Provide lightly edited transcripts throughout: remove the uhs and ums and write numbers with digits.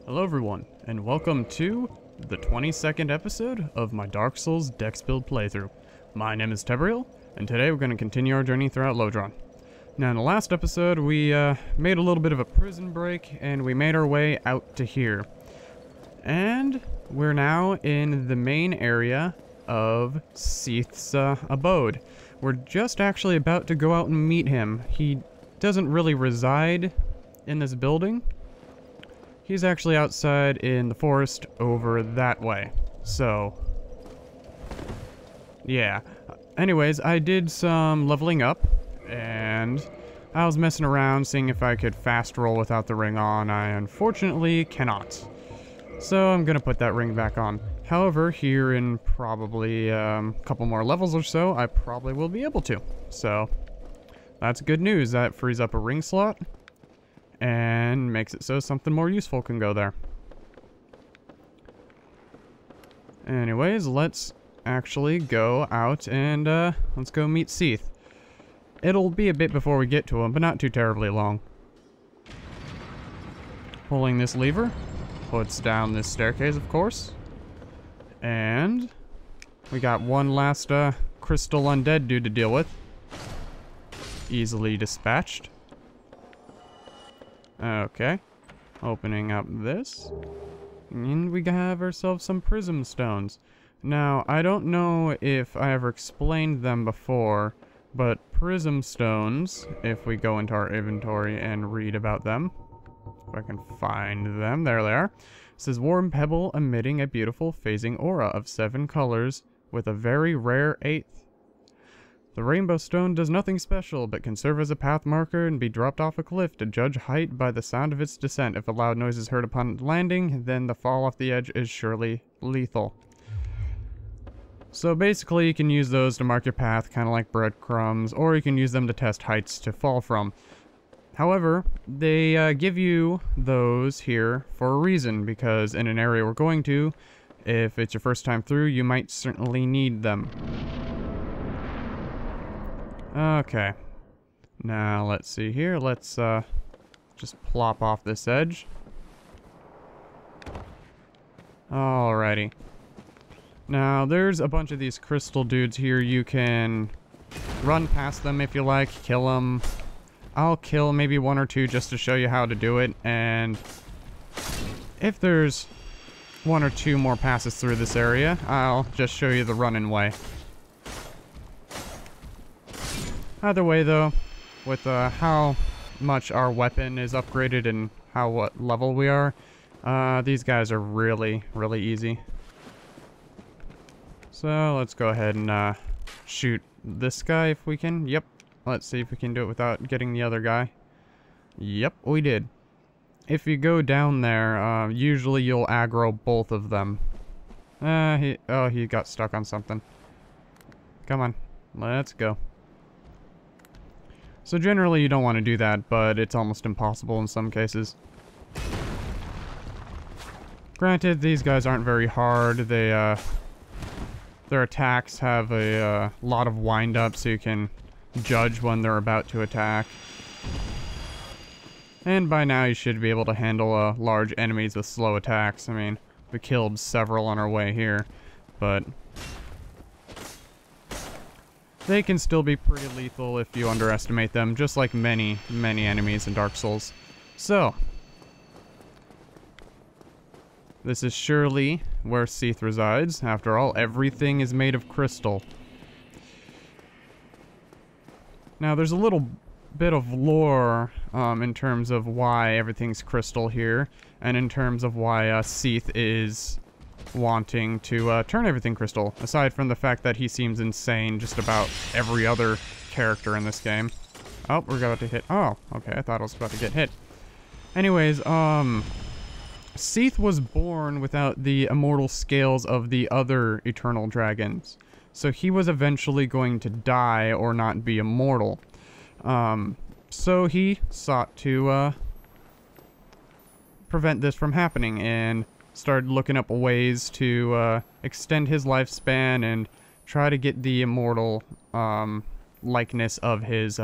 Hello everyone, and welcome to the 22nd episode of my Dark Souls Dex Build playthrough. My name is Tebriel, and today we're going to continue our journey throughout Lodron. Now in the last episode we made a little bit of a prison break, and we made our way out to here. And we're now in the main area of Seath's abode. We're just actually about to go out and meet him. He doesn't really reside in this building. He's actually outside in the forest over that way. So, yeah. Anyways, I did some leveling up, and I was messing around seeing if I could fast roll without the ring on. I unfortunately cannot. So I'm gonna put that ring back on. However, here in probably a couple more levels or so, I probably will be able to. So, that's good news. That frees up a ring slot and makes it so something more useful can go there. Anyways, let's actually go out and let's go meet Seath. It'll be a bit before we get to him, but not too terribly long. Pulling this lever puts down this staircase, of course. And we got one last crystal undead dude to deal with. Easily dispatched. Okay, opening up this, and we have ourselves some prism stones. Now, I don't know if I ever explained them before, but prism stones, if we go into our inventory and read about them, if I can find them, there they are. It says, warm pebble emitting a beautiful phasing aura of 7 colors with a very rare 8th. The rainbow stone does nothing special, but can serve as a path marker and be dropped off a cliff to judge height by the sound of its descent. If a loud noise is heard upon landing, then the fall off the edge is surely lethal. So basically, you can use those to mark your path, kind of like breadcrumbs, or you can use them to test heights to fall from. However, they give you those here for a reason, because in an area we're going to, if it's your first time through, you might certainly need them. Okay, now let's see here. Let's just plop off this edge. Alrighty. Now there's a bunch of these crystal dudes here. You can run past them if you like, kill them. I'll kill maybe 1 or 2 just to show you how to do it, and if there's 1 or 2 more passes through this area, I'll just show you the running way. Either way, though, with how much our weapon is upgraded and what level we are, these guys are really, really easy. So let's go ahead and shoot this guy if we can. Yep. Let's see if we can do it without getting the other guy. Yep, we did. If you go down there, usually you'll aggro both of them. He got stuck on something. Come on, let's go. So generally you don't want to do that, but it's almost impossible in some cases. Granted, these guys aren't very hard. They, their attacks have a lot of wind-up, so you can judge when they're about to attack. And by now you should be able to handle large enemies with slow attacks. I mean, we killed several on our way here, but they can still be pretty lethal if you underestimate them, just like many, many enemies in Dark Souls. So, this is surely where Seath resides. After all, everything is made of crystal. Now, there's a little bit of lore in terms of why everything's crystal here, and in terms of why Seath is wanting to turn everything crystal, aside from the fact that he seems insane just about every other character in this game. Oh, we're about to hit. Oh, okay, I thought I was about to get hit. Anyways, Seath was born without the immortal scales of the other eternal dragons, so he was eventually going to die or not be immortal. So he sought to prevent this from happening and started looking up ways to extend his lifespan and try to get the immortal likeness of his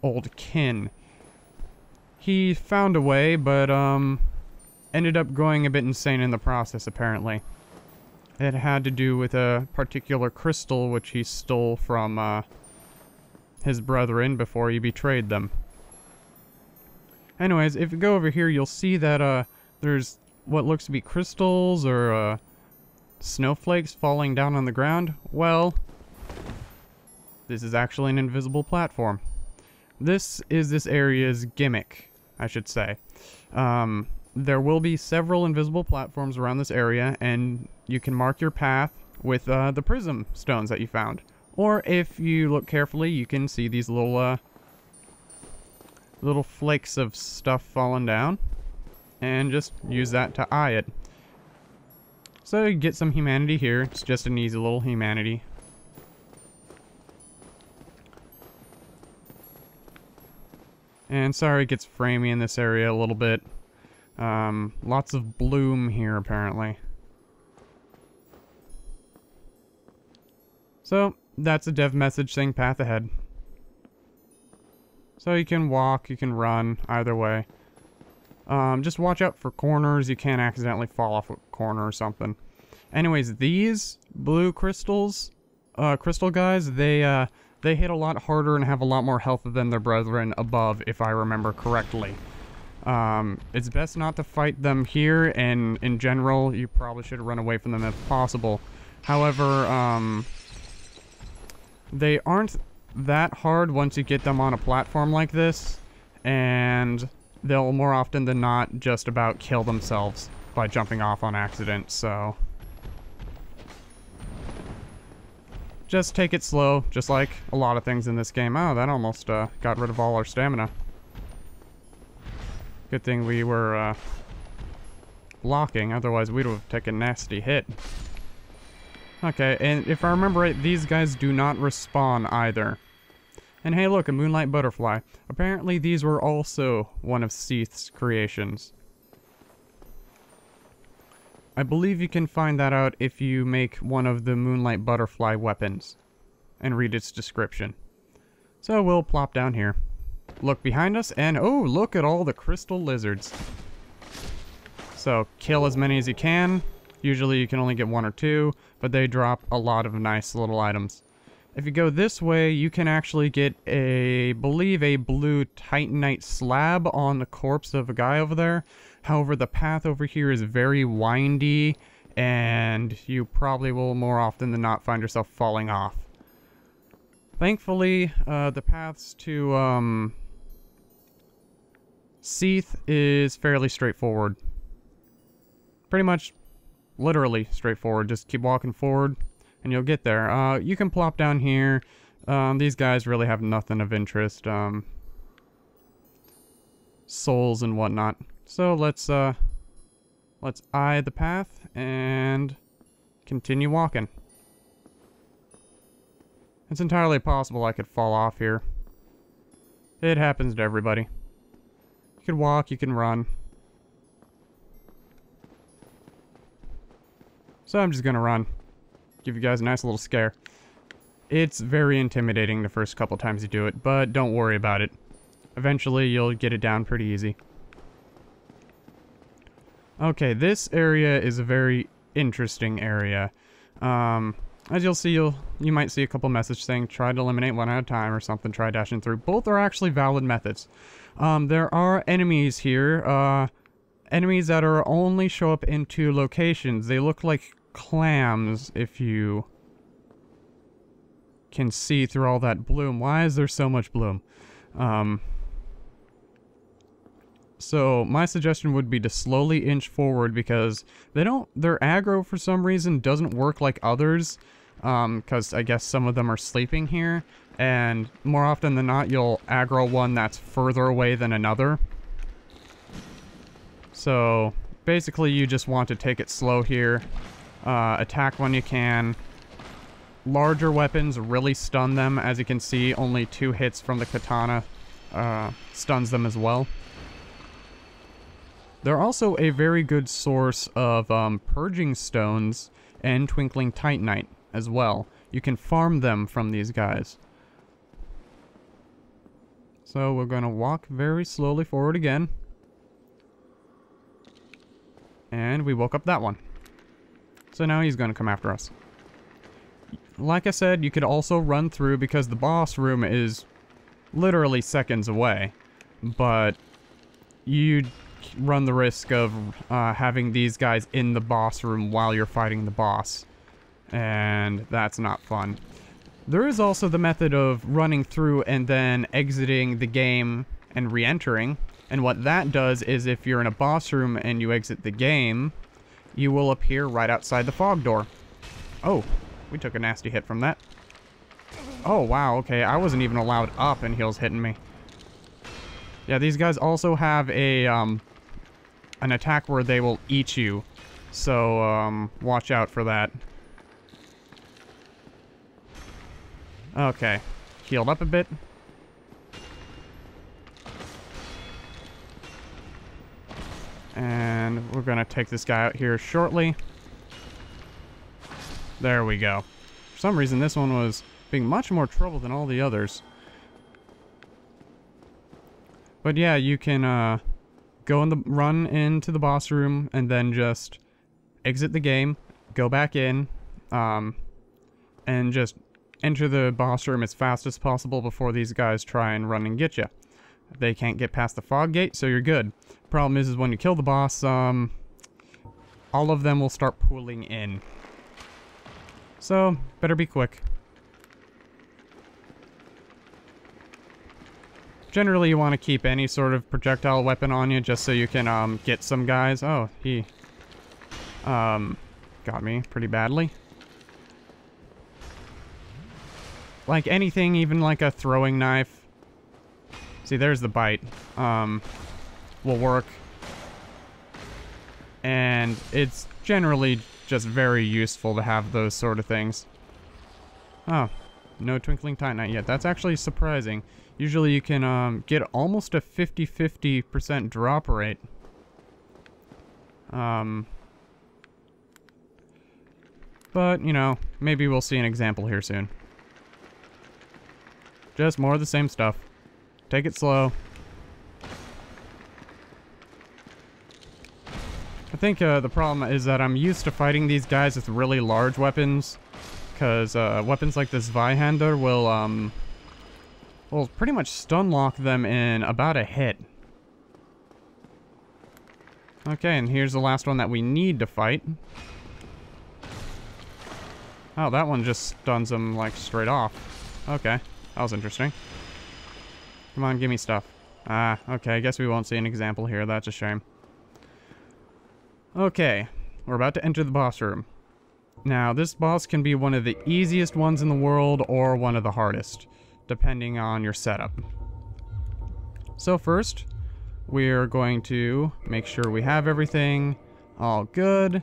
old kin. He found a way, but ended up going a bit insane in the process, apparently. It had to do with a particular crystal which he stole from his brethren before he betrayed them. Anyways, if you go over here, you'll see that there's what looks to be crystals or snowflakes falling down on the ground. Well, this is actually an invisible platform. This is this area's gimmick, I should say. There will be several invisible platforms around this area, and you can mark your path with the prism stones that you found. Or if you look carefully, you can see these little flakes of stuff falling down, and just use that to eye it. So you get some humanity here. It's just an easy little humanity. And sorry it gets framey in this area a little bit. Lots of bloom here, apparently. So, that's a dev message saying path ahead. So you can walk, you can run, either way. Just watch out for corners. You can't accidentally fall off a corner or something. Anyways, these blue crystals, crystal guys, they hit a lot harder and have a lot more health than their brethren above, if I remember correctly. It's best not to fight them here, and in general, you probably should run away from them if possible. However, they aren't that hard once you get them on a platform like this, and they'll more often than not just about kill themselves by jumping off on accident, so just take it slow, just like a lot of things in this game. Oh, that almost got rid of all our stamina. Good thing we were blocking, otherwise we'd have taken a nasty hit. Okay, and if I remember right, these guys do not respawn either. And hey look, a moonlight butterfly. Apparently these were also one of Seath's creations. I believe you can find that out if you make one of the moonlight butterfly weapons and read its description. So we'll plop down here. Look behind us, and oh, look at all the crystal lizards. So kill as many as you can. Usually you can only get one or two, but they drop a lot of nice little items. If you go this way, you can actually get I believe a blue titanite slab on the corpse of a guy over there. However, the path over here is very windy, and you probably will more often than not find yourself falling off. Thankfully, the paths to Seath is fairly straightforward. Pretty much, literally straightforward. Just keep walking forward, and you'll get there. You can plop down here. These guys really have nothing of interest. Souls and whatnot. So let's eye the path and continue walking. It's entirely possible I could fall off here. It happens to everybody. You can walk, you can run. So I'm just gonna run. Give you guys a nice little scare. It's very intimidating the first couple times you do it, but don't worry about it. Eventually you'll get it down pretty easy. Okay, this area is a very interesting area. As you'll see, you might see a couple messages saying try to eliminate one at a time or something, try dashing through. Both are actually valid methods. There are enemies here, enemies that are only show up in two locations. They look like clams, if you can see through all that bloom. Why is there so much bloom? So my suggestion would be to slowly inch forward, because their aggro for some reason doesn't work like others, because I guess some of them are sleeping here, and more often than not you'll aggro one that's further away than another. So basically you just want to take it slow here, attack when you can. Larger weapons really stun them. As you can see, only 2 hits from the katana stuns them as well. They're also a very good source of purging stones and twinkling titanite as well. You can farm them from these guys. So we're going to walk very slowly forward again. And we woke up that one. So now he's going to come after us. Like I said, you could also run through because the boss room is literally seconds away. But you run the risk of having these guys in the boss room while you're fighting the boss. And that's not fun. There is also the method of running through and then exiting the game and re-entering. And what that does is if you're in a boss room and you exit the game, you will appear right outside the fog door. Oh, we took a nasty hit from that. Oh, wow, okay, I wasn't even allowed up and he was hitting me. Yeah, these guys also have a, an attack where they will eat you. So, watch out for that. Okay, healed up a bit. And we're gonna take this guy out here shortly. There we go. For some reason, this one was being much more trouble than all the others. But yeah, you can run into the boss room and then just exit the game, go back in, and just enter the boss room as fast as possible before these guys try and run and get you. They can't get past the fog gate, so you're good. Problem is when you kill the boss, all of them will start pooling in. So, better be quick. Generally, you want to keep any sort of projectile weapon on you just so you can get some guys. Oh, he got me pretty badly. Like anything, even like a throwing knife. See, there's the bite. Will work. And it's generally just very useful to have those sort of things. Oh, no twinkling titanite yet. That's actually surprising. Usually you can get almost a 50-50% drop rate. But, you know, maybe we'll see an example here soon. Just more of the same stuff. Take it slow. I think the problem is that I'm used to fighting these guys with really large weapons. Because weapons like this Zweihander will pretty much stun lock them in about a hit. Okay, and here's the last one that we need to fight. Oh, that one just stuns them like straight off. Okay, that was interesting. Come on, give me stuff. Ah, okay, I guess we won't see an example here. That's a shame. Okay, we're about to enter the boss room. Now, this boss can be one of the easiest ones in the world or one of the hardest, depending on your setup. So first, we're going to make sure we have everything all good.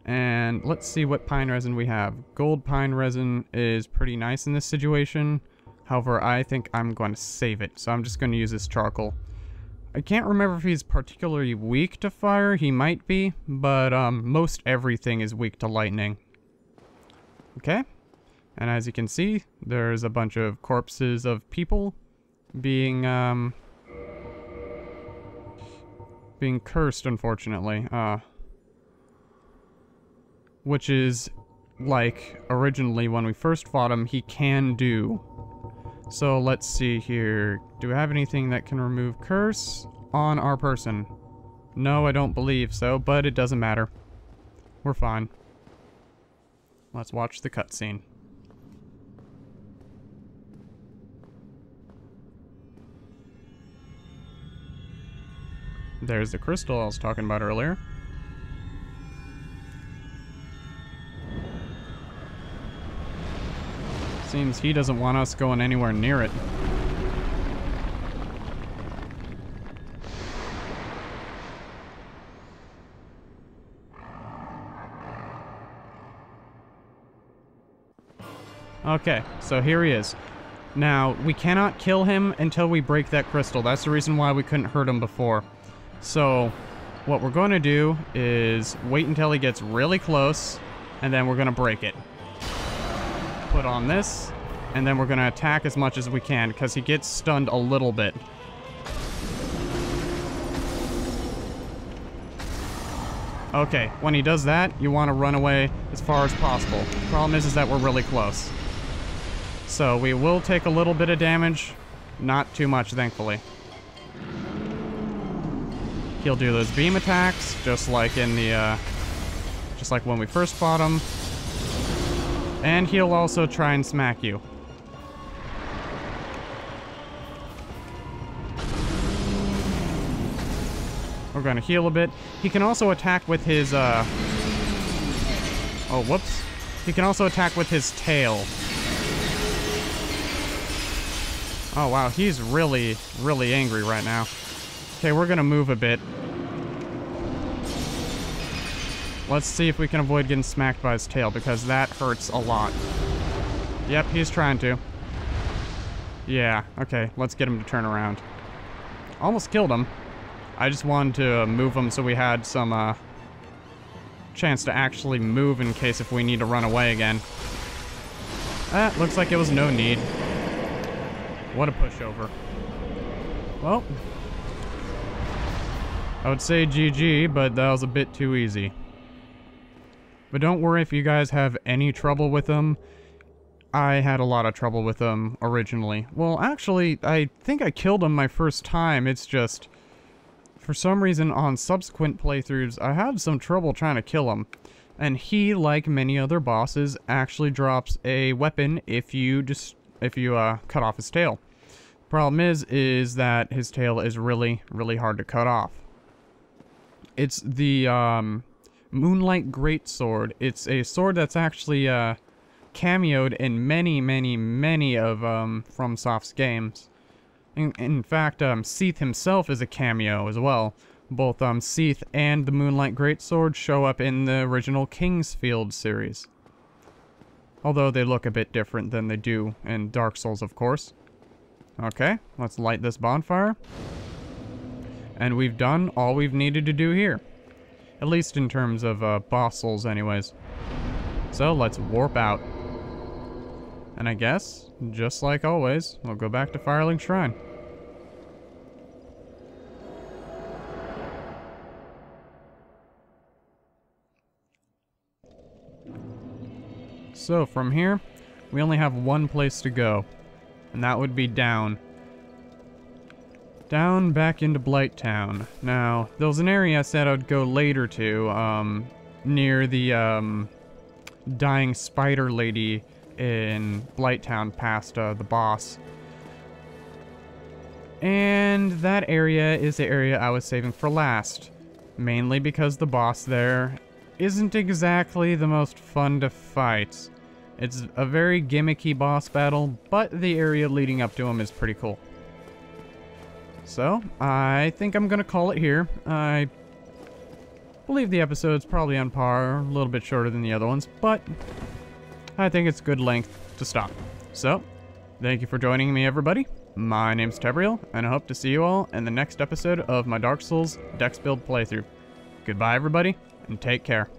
And let's see what pine resin we have. Gold pine resin is pretty nice in this situation. However, I think I'm going to save it, so I'm just going to use this charcoal. I can't remember if he's particularly weak to fire. He might be, but most everything is weak to lightning. Okay, and as you can see, there's a bunch of corpses of people being cursed, unfortunately. Which is, like, originally when we first fought him, he can do. So let's see here. Do we have anything that can remove curse on our person? No, I don't believe so, but it doesn't matter. We're fine. Let's watch the cutscene. There's the crystal I was talking about earlier. Seems he doesn't want us going anywhere near it. Okay, so here he is. Now, we cannot kill him until we break that crystal. That's the reason why we couldn't hurt him before. So, what we're going to do is wait until he gets really close, and then we're going to break it. Put on this, and then we're going to attack as much as we can, because he gets stunned a little bit. Okay, when he does that, you want to run away as far as possible. The problem is that we're really close. So we will take a little bit of damage. Not too much, thankfully. He'll do those beam attacks, just like in the, just like when we first fought him. And he'll also try and smack you. We're gonna heal a bit. He can also attack with his, oh, whoops. He can also attack with his tail. Oh, wow, he's really, really angry right now. Okay, we're gonna move a bit. Let's see if we can avoid getting smacked by his tail, because that hurts a lot. Yep, he's trying to. Yeah, okay, let's get him to turn around. Almost killed him. I just wanted to move him so we had some, chance to actually move in case if we need to run away again. Looks like it was no need. What a pushover. Well, I would say GG, but that was a bit too easy. But don't worry if you guys have any trouble with them. I had a lot of trouble with them originally. Well, actually, I think I killed him my first time. It's just, for some reason, on subsequent playthroughs, I had some trouble trying to kill him. And he, like many other bosses, actually drops a weapon if you cut off his tail. Problem is that his tail is really, really hard to cut off. It's the Moonlight Greatsword. It's a sword that's actually cameoed in many, many, many of FromSoft's games. In fact, Seath himself is a cameo as well. Both Seath and the Moonlight Greatsword show up in the original Kingsfield series. Although they look a bit different than they do in Dark Souls, of course. Okay, let's light this bonfire. And we've done all we've needed to do here. At least in terms of boss souls anyways. So let's warp out. And I guess, just like always, we'll go back to Firelink Shrine. So from here, we only have one place to go. And that would be down. Down back into Blighttown. Now, there was an area I said I'd go later to, near the, dying spider lady in Blighttown past, the boss. And that area is the area I was saving for last. Mainly because the boss there isn't exactly the most fun to fight. It's a very gimmicky boss battle, but the area leading up to him is pretty cool. So, I think I'm gonna call it here. I believe the episode's probably on par, a little bit shorter than the other ones, but I think it's good length to stop. So, thank you for joining me, everybody. My name's Tebriel, and I hope to see you all in the next episode of my Dark Souls Dex Build playthrough. Goodbye, everybody, and take care.